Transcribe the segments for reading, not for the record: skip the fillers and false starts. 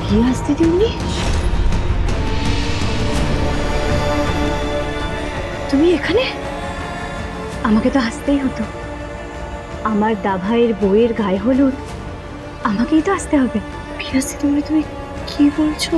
বিয়ে আসতে দিওনি? তুমি এখানে? আমাকে তো আসতেই হতো। আমার দাভাইয়ের বউয়ের গায়ে হলুদ, আমাকেই তো আসতে হবে। বিয়ে আসতে দিওনি? তুমি কি বলছো?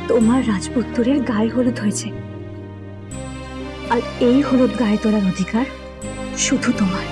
তোমার রাজপুত্রের গায়ে হলুদ হয়েছে, আর এই হলুদ গায়ে তোলার অধিকার শুধু তোমার।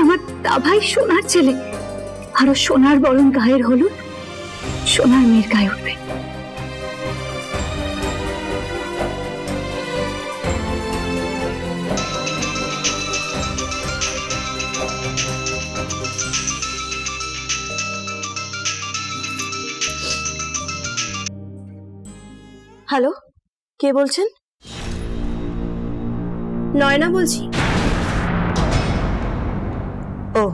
আমার দাভাই সোনার ছেলে, আরো সোনার বরণ গায়ের হলুদ সোনার মেয়ের গায়ে উঠবে। হ্যালো, কে বলছেন? নয়না বলছি। ও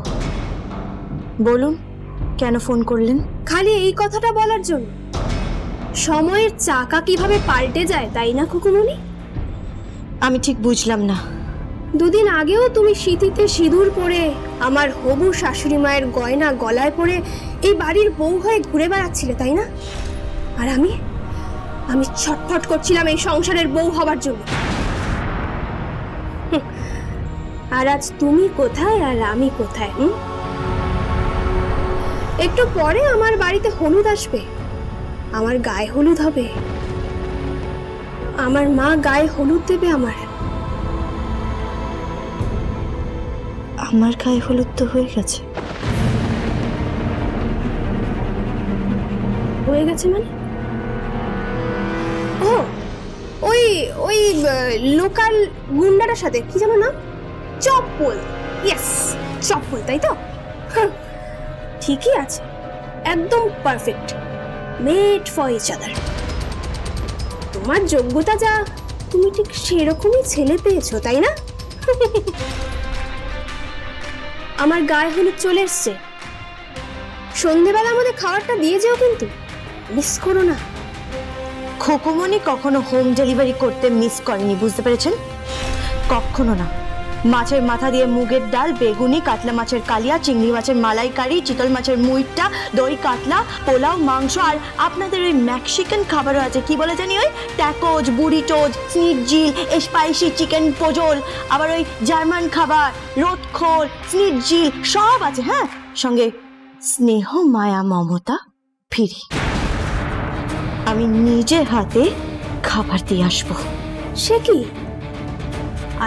বলুন, কেন ফোন করলেন? খালি এই কথাটা বলার জন্য? সময়ের চাকা কিভাবে পাল্টে যায়, তাই না খুকুমনি? আমি ঠিক বুঝলাম না। দুদিন আগেও তুমি সিঁথিতে সিঁদুর পরে আমার হবু শাশুড়ি মায়ের গয়না গলায় পরে এই বাড়ির বউ হয়ে ঘুরে বেড়াচ্ছিলে, তাই না? আর আমি ছটফট করছিলাম এই সংসারের বউ হবার জন্য। আর আজ তুমি কোথায় আর আমি কোথায়? একটু পরে আমার বাড়িতে হলুদ আসবে, আমার গায়ে হলুদ হবে, আমার মা গায়ে হলুদ দেবে। আমার গায়ে হলুদ তো হয়ে গেছে। হয়ে গেছে মানে? ও ওই ওই লোকাল গুন্ডাটার সাথে, কি জানো না, চপ্পল। ইয়েস, চপ্পল, তাই তো? ঠিকই আছে, একদম perfect, made for each other. তোমার যোগ্যতা যা, তুমি ঠিক সেরকমই ছেলে পেয়েছো, তাই না? আমার গায়ে হলুদ চলে এসছে, সন্ধেবেলা আমাদের খাবারটা দিয়ে যেও, কিন্তু মিস করো না। খুকুমনি কখনো হোম ডেলিভারি করতে মিস করেনি, বুঝতে পেরেছেন? কখনো না। মাছের মাথা দিয়ে মুগের ডাল, বেগুনি, কাতলা মাছের কালিয়া, চিংড়ি মাছের মালাইকারি, চিতল মাছের মুইট্টা, দই কাতলা, পোলাও, মাংস, আর আপনাদের ওই মেক্সিকান খাবারও আছে, কি বলে জানি, ওই ট্যাকোজ, বুরিটোজ, স্নিটজিল, স্পাইসি চিকেন পোজল, আবার ওই জার্মান খাবার, রোদখোল, স্নিটজিল সব আছে। হ্যাঁ, সঙ্গে স্নেহ, মায়া, মমতা ফিরি। আমি নিজে হাতে খাবার দিয়ে আসবো। সে কি,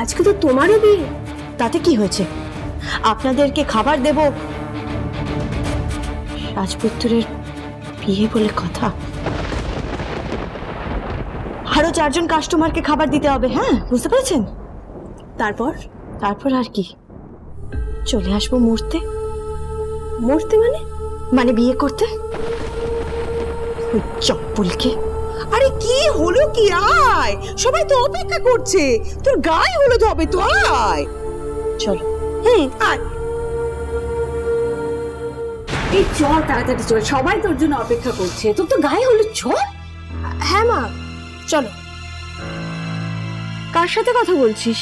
আজকে তো তোমারও বিয়ে। তাতে কি হয়েছে? আপনাদেরকে খাবার দেব, রাজপুত্রের বিয়ে বলে কথা। আরো 4 জন কাস্টমারকে খাবার দিতে হবে। হ্যাঁ, বুঝতে পেরেছেন? তারপর আর কি, চলে আসবো মরতে। মরতে মানে বিয়ে করতে। চপ্পলকে। আরে কি হলো কি? আয়, সবাই তো অপেক্ষা করছে, তোর গায়ে হলুদ হবে তো, আয়। চলো। আয়। এই চল, তাড়াতাড়ি চল, সবাই তোর জন্য অপেক্ষা করছে। তোর তো গায়ে হলুদ, চল। হ্যাঁ মা, চলো। কার সাথে কথা বলছিস?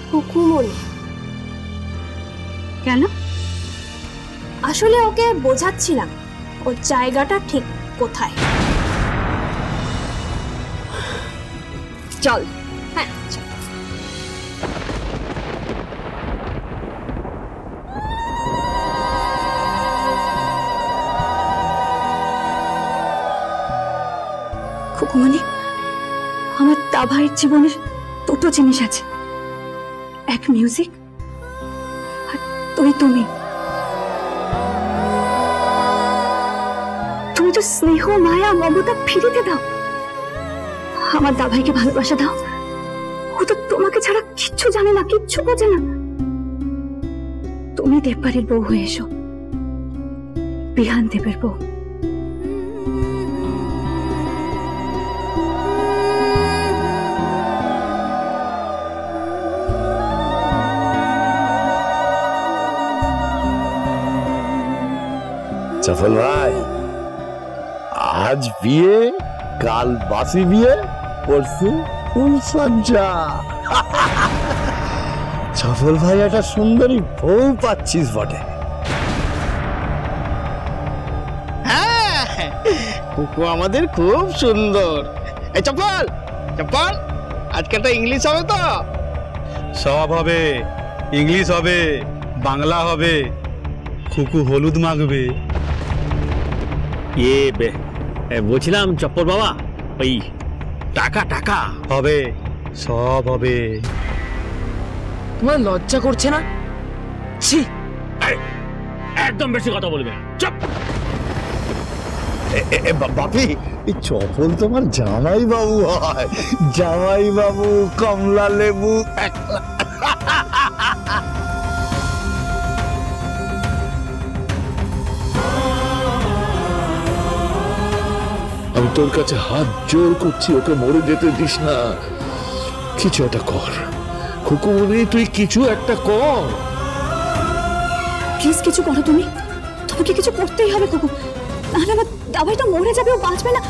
খুকুমনি। কেন? আসলে ওকে বোঝাচ্ছিলাম ওর জায়গাটা ঠিক কোথায়। চল। হ্যাঁ, খুকুমনি, আমার দাভাইয়ের জীবনে 2টো জিনিস আছে, এক মিউজিক আর তুমি তো স্নেহ, মায়া, মমতা ফিরিতে দাও। আমার দাভাইকে ভালোবাসা দাও, তোমাকে ছাড়া কিচ্ছু জানে না, কিচ্ছু বোঝে না। তুমি দেববাড়ির বউ হয়ে এসো, বিহান দেবের বউ। সফল ভাই, আজ বিয়ে, কাল বাসি বিয়ে, পরশু ফুলসজ্জা। সফল ভাই একটা সুন্দরী বউ পাচ্ছিস বটে। হ্যাঁ, কুকু আমাদের খুব সুন্দর। এই চপ্পল, চপ্পল, আজকে একটা ইংলিশ হবে তো? সব হবে, ইংলিশ হবে, বাংলা হবে, খুকু হলুদ মাখবে। বলছিলাম চপ্পল বাবা, ওই টাকা টাকা হবে, সব হবে। তোমার লজ্জা করছে না? ছি, একদম বেশি কথা বলবে না, চুপ। বাপি, এই চপল তোমার জামাই বাবু হয়। জামাই বাবু, কমলা লেবু। আমি তোর কাছে হাত জোর করছি, ওকে মরে যেতে দিস না। কিছু একটা কর খুকুমনি, তুই কিছু একটা কর। প্লিজ কিছু করো তুমি, তোমাকে কিছু করতেই হবে কুকু, নাহলে আমার দাবাই তো মরে যাবে, ও বাঁচবে না,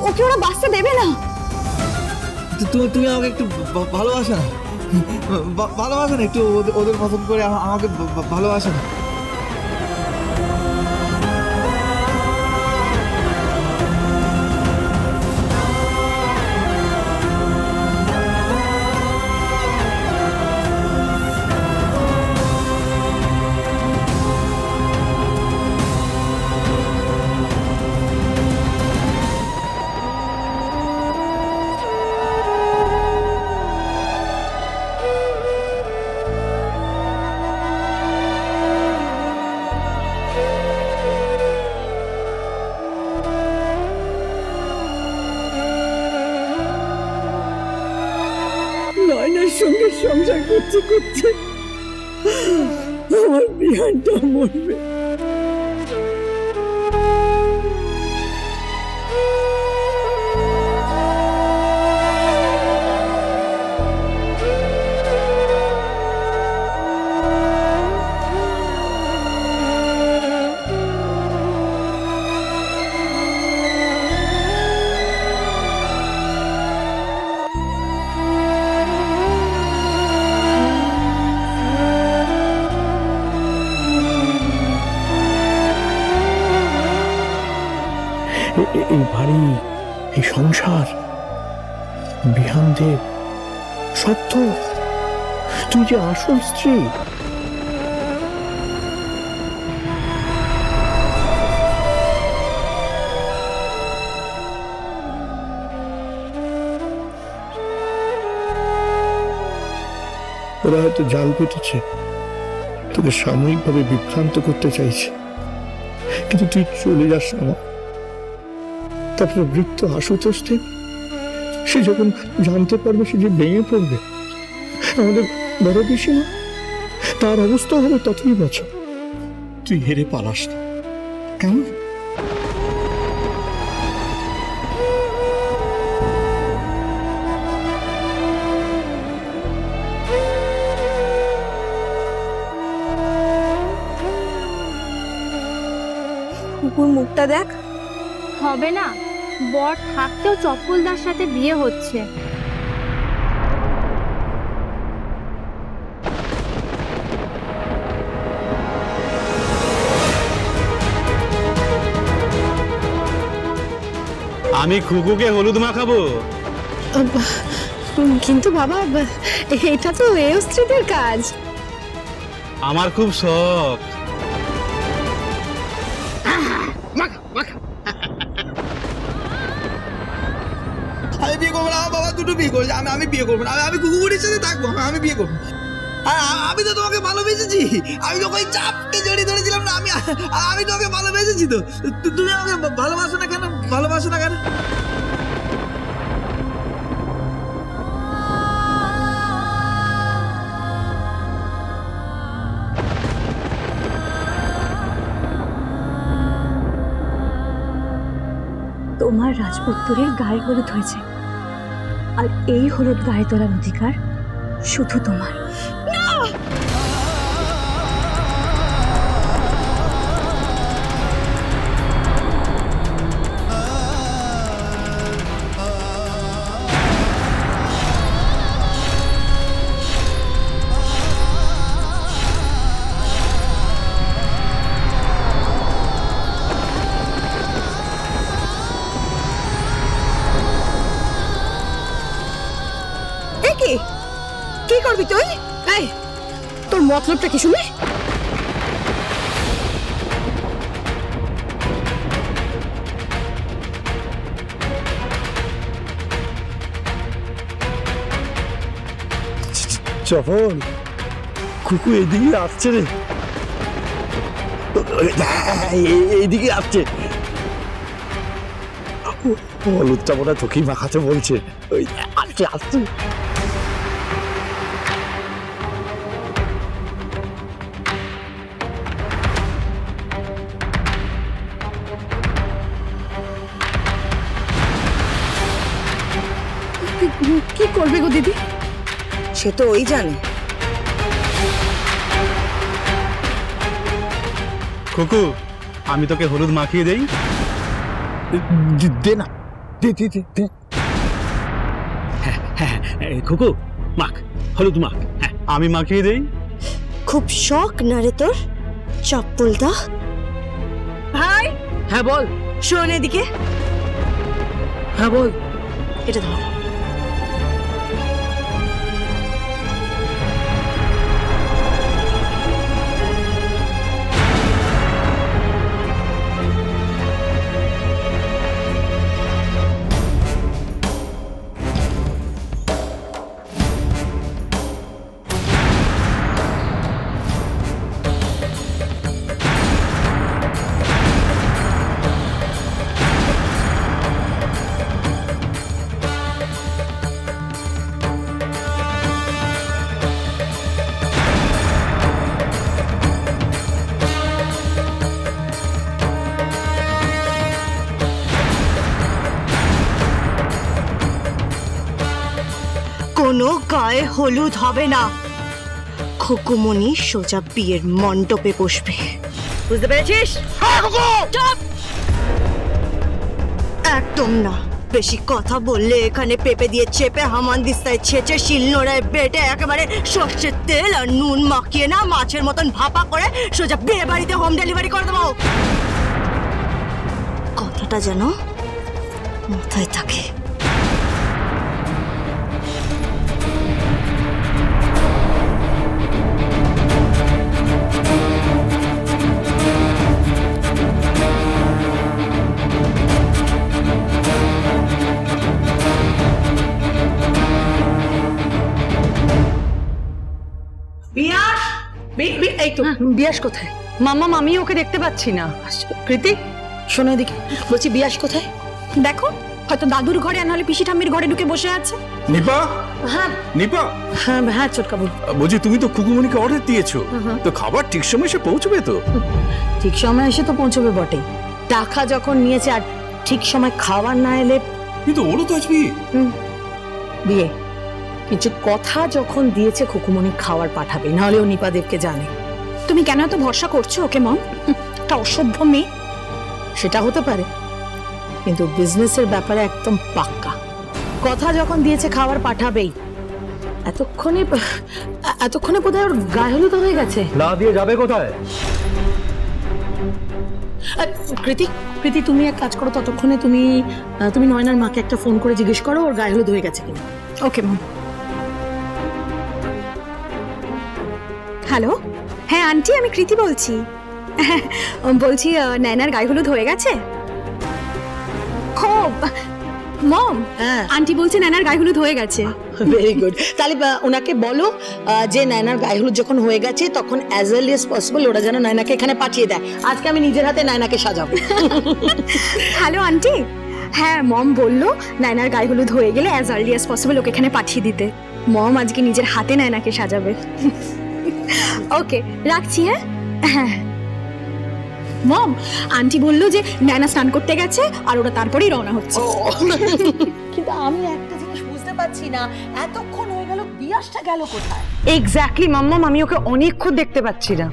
ওকে ওরা বাঁচতে দেবে না। তুমি আমাকে একটু ভালোবাসো না? ভালোবাসো না একটু, ওদের পছন্দ করে আমাকে ভালোবাসো না? নয়নার সঙ্গে সংসার করতে করতে আমার বিহানটা মরবে। এই বাড়ি, এই সংসার, বিহান দেব, সব তো তুই যে আসল স্ত্রী। ওরা হয়তো জাল পেতেছে, তোকে সাময়িকভাবে বিভ্রান্ত করতে চাইছে, কিন্তু তুই চলে যাস না। তারপরে বৃত্ত আশুতোষ দেব, সে যখন জানতে পারবে, সে যে ভেঙে পড়বে। আমাদের বড় পিসিমা, তার অবস্থা হবে ততই বছর। তুই হেরে পালাস না, কেমন? কুকুর মুখটা দেখ। হবে না, বর থাকতেও চপ্পলদার সাথে বিয়ে হচ্ছে। আমি খুকুকে হলুদ মাখাবো। কিন্তু বাবা, এটা তো এও স্ত্রীদের কাজ। আমার খুব শখ। আমি বিয়ে করবো না বাবা, দুটো বিয়ে করেছি। আমি বিয়ে করবো না, আমি কুকুরের সাথে থাকবো, আমি বিয়ে করবো। আমি তো তোমাকে ভালোবেসেছি, আমি তো ওই চাপটে জড়িয়ে ধরেছিলাম না, আমি তোমাকে ভালোবেসেছি। তো তুমি আমাকে ভালোবাসো না কেন? ভালোবাসো না কেন? তোমার রাজপুত্রের গায়ে হলুদ হয়েছে, আর এই হলুদ গায়ে তোলার অধিকার শুধু তোমার। কি করবি তুই? এই তোর মতলবটা কি শুনে? চপল, খুকু এদিকে আসছে রে, এইদিকে আসছে। হলুদটা মনে হয় তোকেই মাখাতে বলছে। ওই আসছে আসছে। কি করবে গো দিদি? সে তো ওই জানে। খুকু, আমি তোকে হলুদ মাখিয়ে দেই। দে না, দে দে দে দে। খুকু মাখ, হলুদ মাখ। আমি মাখিয়ে দেই। খুব শখ না রে তোর চপ্পলটা? ভাই, হ্যাঁ বল। শোন এদিকে, হ্যাঁ বল। এটা ধর। কোনো গায়ে হলুদ হবে না। খুকুমনি সোজা বিয়ের মণ্ডপে বসবে, বুঝতে পেরেছিস? চুপ! একদম না। বেশি কথা বললে এখানে পেঁপে দিয়ে চেপে হামানদিস্তায় ছেঁচে শিলনোড়ায় বেটে একেবারে সর্ষের তেল আর নুন মাখিয়ে না মাছের মতন ভাপা করে সোজা বিয়ে বাড়িতে হোম ডেলিভারি করে দেবো। কথাটা যেন মাথায় থাকে। এই তো বিয়াস কোথায়? মামা, আমি ওকে দেখতে পাচ্ছি না। কৃতিক, শোনো এদিকে। বলছি বিয়াস কোথায়? দেখো, হয়তো দাদুর ঘরে আর নাহলে পিসি ঠাম্মির ঘরে ঢুকে বসে আছে। নিপা, হ্যাঁ নিপা, হ্যাঁ হ্যাঁ ছোটকা বল। বলছি তুমি তো খুকুমনিকে অর্ডার দিয়েছো, তো খাবার ঠিক সময় এসে পৌঁছবে তো? ঠিক সময় এসে তো পৌঁছবে বটেই। টাকা যখন নিয়েছে আর ঠিক সময় খাবার না এলে। কিন্তু ওরও তো আজকে বিয়ে। কিছু কথা যখন দিয়েছে খুকুমনি খাবার পাঠাবে, নাহলে ও নিপাদেবকে জানে। তুমি কেন এত ভরসা করছো ওকে মম? একটা অসভ্য মেয়ে। সেটা হতে পারে, কিন্তু বিজনেসের ব্যাপারে একদম পাক্কা। কথা যখন দিয়েছে খাবার পাঠাবেই। এতক্ষণে বোধহয় ওর গায়ে হলুদ হয়ে গেছে। না দিয়ে যাবে কোথায়? কৃতি, তুমি এক কাজ করো, ততক্ষণে তুমি নয়নার মাকে একটা ফোন করে জিজ্ঞেস করো ওর গায়ে হলুদ হয়ে গেছে কিনা। ওকে মম। হ্যালো, হ্যাঁ আন্টি, আমি কৃতি বলছি। বলছি নয়নার গায়ে হলুদ হয়ে গেছে। খুব মম, আন্টি বলছে নয়নার গায়ে হলুদ হয়ে গেছে। Very good. তাহলে ওনাকে বলো যে নয়নার গায়ে হলুদ যখন হয়ে গেছে তখন অ্যাজ আর্লি অ্যাজ পসিবল ওরা যেন নয়নাকে এখানে পাঠিয়ে দেয়। আজকে আমি নিজের হাতে নয়নাকে সাজাবো। হ্যালো আন্টি, হ্যাঁ মম বললো নয়নার গায়ে হলুদ হয়ে গেলে as early as possible okay এখানে পাঠিয়ে দিতে। মম আজকে নিজের হাতে নয়নাকে সাজাবে। ওকে রাখছি। হ্যাঁ হ্যাঁ মম, আন্টি বললো যে নানা স্নান করতে গেছে আর ওরা তারপরেই রওনা হচ্ছে। কিন্তু আমি একটা জিনিস বুঝতে পারছি না, এতক্ষণ হয়ে গেল বিয়াসটা গেল কোথায়? এক্স্যাক্টলি মাম্মাম, আমি ওকে অনেকক্ষণ দেখতে পাচ্ছি না।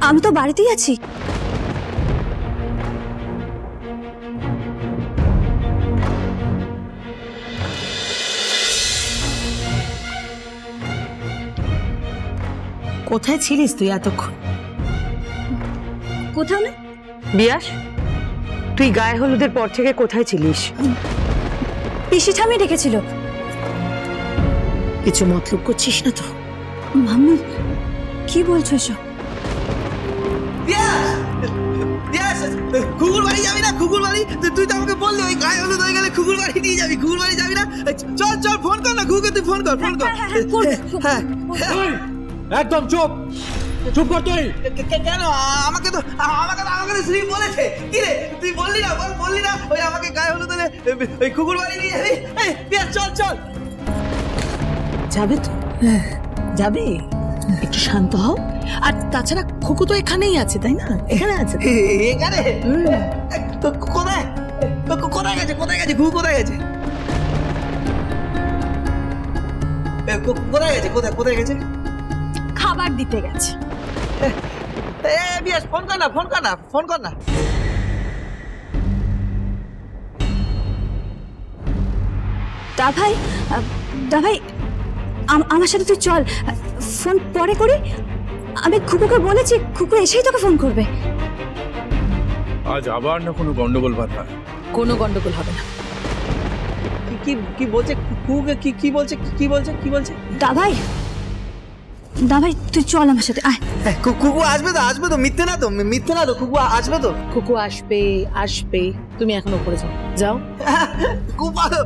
আমি তো বাড়িতেই আছি। কোথায় ছিলিস তুই এতক্ষণ? কোথাও না। বিয়াস, তুই গায়ে হলুদের পর থেকে কোথায় ছিলিস? পিসি ঠামি ডেকেছিল। কিছু মতলব করছিস না তো? মাম্মি কি বলছো এসব? কুকুর বাড়ি যাবি না? কুকুর বাড়ি তুই তো আমাকে বললি ওই গায়ে হলুদ হয়ে গেলে কুকুর বাড়ি নিয়ে যাবি। কুকুর বাড়ি যাবি না? চল চল, ফোন কর না কুকুরকে, তুই ফোন কর। হ্যাঁ একদম চুপ, চুপ কর তুই। কেন? আমাকে তো শ্রী বলেছে। কি রে তুই বললি না? বললি না ওই আমাকে গায়ে হলুদ হলে ওই কুকুর বাড়ি নিয়ে যাবি? চল চল। যাবে তো? যাবে? একটু শান্ত হও। আর তাছাড়া খুকু তো এখানেই আছে, তাই না? এখানে আছে। এখানে? কোথায় কোথায় গেছে? কোথায় গেছে কুকুর? কোথায় গেছে? কোথায় গেছে? কোথায় গেছে? খাবার দিতে গেছে। বিয়াস, ফোন কর না। দা ভাই আমার সাথে তুই চল, ফোন পরে করি। আমি খুকুকে বলেছি, খুকু এসেই তোকে ফোন করবে। আজ আবার না কোনো গন্ডগোল বাধা? কোনো গন্ডগোল হবে না। কি বলছে কুকুকে? কি বলছে? দা ভাই তুই চল আমার সাথে আয়। কুকু আসবে তো? মিথ্যে না তো? কুকু আসবে তো? খুকু আসবে। তুমি এখন উপরে যাও। খুব ভালো।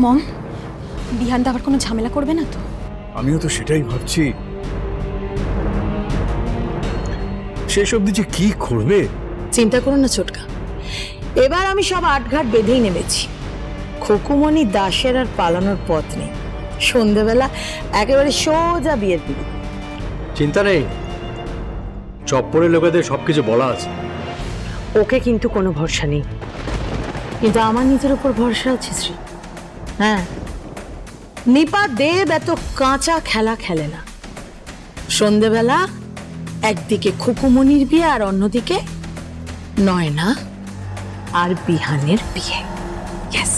মম, বিহান আবার কোনো ঝামেলা করবে না তো? আমিও তো সেটাই ভাবছি, শেষ অবধি যে কি করবে। চিন্তা করো না ছোটকা, এবার আমি সব আটঘাট বেঁধেই নেমেছি। খোকুমণি দাসের আর পালানোর পথ নেই। সন্ধেবেলা একেবারে সোজা বিয়ের পিড়ি। চিন্তা নেই, চপ্পরের লোকেদের সবকিছু বলা আছে। ওকে কিন্তু কোনো ভরসা নেই। কিন্তু আমার নিজের উপর ভরসা আছে শ্রী। হ্যাঁ, নিপা দেব এত কাঁচা খেলা খেলে না। সন্ধেবেলা একদিকে খুকুমনির বিয়ে আর অন্যদিকে নয়না আর বিহানের বিয়ে। ইয়েস।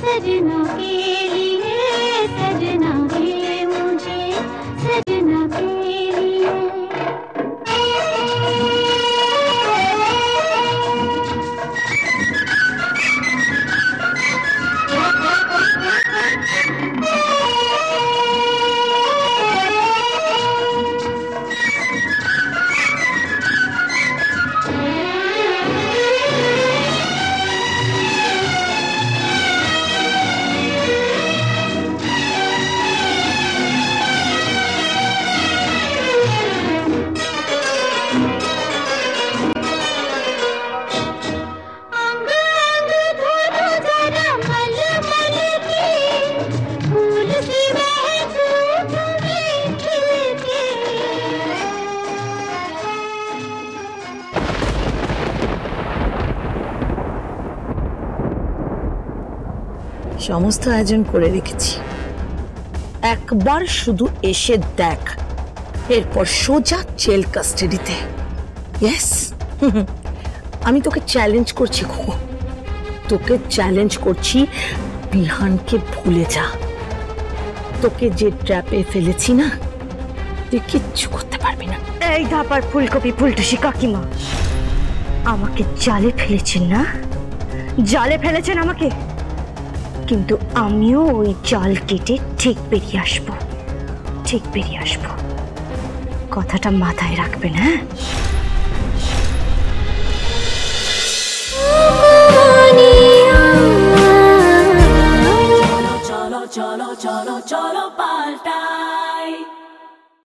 सजना के लिए, सजना है मुझे, सजना के সমস্ত আয়োজন করে রেখেছি, একবার শুধু এসে দেখ, এরপর সোজা জেল কাস্টাডিতে। ইয়েস, আমি তোকে চ্যালেঞ্জ করছি খোকো, তোকে চ্যালেঞ্জ করছি, বিহানকে ভুলে যা। তোকে যে ট্র্যাপে ফেলেছি না, তুই কিচ্ছু করতে পারবি না। এই ধাপার ফুলকপি ফুলটুসি কাকিমা, আমাকে জালে ফেলেছেন না? জালে ফেলেছেন আমাকে, কিন্তু আমিও ওই জাল কেটে ঠিক বেরিয়ে আসবো, ঠিক বেরিয়ে আসবো। কথাটা মাথায় রাখবেন, হ্যাঁ? cholo cholo cholo cholo palta